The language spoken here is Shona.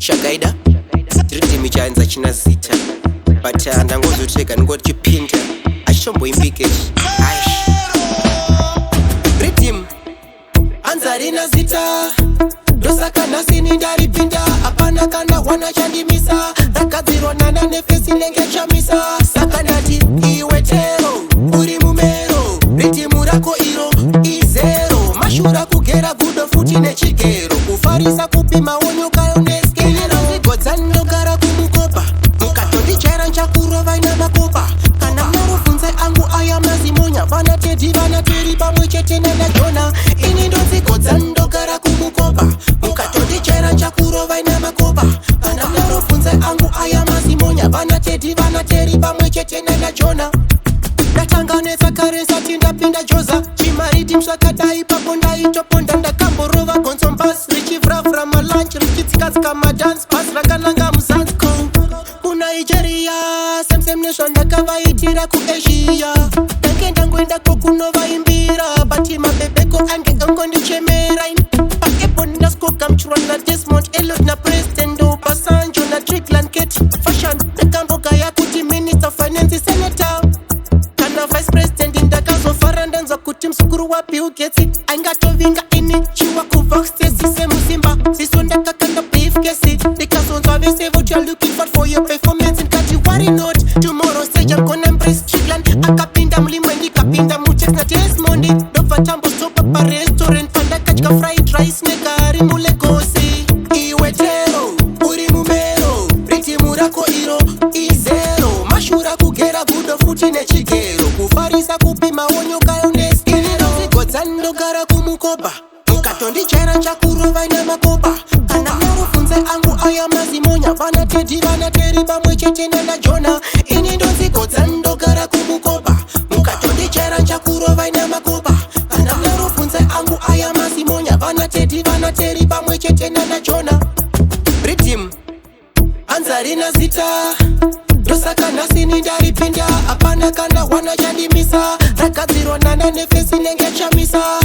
Shakaida Rhythm ichaanza china zita but ndangozoteka ngoti chipinda achomboimbike Rhythm anza rina zita dosaka nasini ndaripinda apana kana wanachandimisa rakadzirwa nana nefesi nenge chamisa saka ndati iwe tero uri mumero Rhythm rako iro izero mashura kugera gudo futi nechigero kufarisa kupima onyokayo neskero zigodzanogara kumukopa mukatondichera nchakurova ina makopa kana marofunze angu aya mazimonya vana tedhi vana teri pamwe chete nana jona ini ndozigodzanogara kumukopa mukatondichera nchakurova ina makopa kana marofunze angu aya mazimonya vana tedhi vana teri pamwe chete nana jona ndatanganetsa kare sati ndapinda joza chimariti msakadai papo ndaitoponda ndakamborova gonzombas richivravra malanch richitsikazika madance bas rakananga muzansko kunaijeria semsem nezvo ndakavaitira kuasia ndange ndangoendako kunovaimbira bati mabebeko ange angondichemera paepo ndaskoka mchurwana desmond elot na prestendo basanjo na trickland ket fashion ndakambogaya kuti minister finance senator vice president ndakazofara ndanzwa kuti msukuru wa Bill Gates aingatovinga ini chiwa kuvaxtesi semusimba ziso ndakakanda beef kesi ndikazonzwa vese what you're looking for your performance nkati worry not tomorrow stage I'm gonna embrace Chigland akapinda mlimwe ndikapinda muchex na Desmond ndobva tambosopa pa restaurant pandakadya fried rice negari mulegosi iwe tero uri mumero Rhythm rako iro izero mashura kugera gudo futi nechigero kufarisa kupima onyokayo neskero zigodzanogara kumukopa mukatondichera nchakurova ina makopa kana marofunze angu aya mazimonya vana tedhi vana teri pamwe chete nana jona ini ndozigodzanogara kumukopa mukatondichera nchakurova ina makopa kana marofunze angu aya mazimonya vana tedhi vana teri pamwe chete nana jona Rhythm anza rina zita dosaka nasini ndaripinda apana kana wanachandimisa rakadzirwa nana nefesi nenge chamisa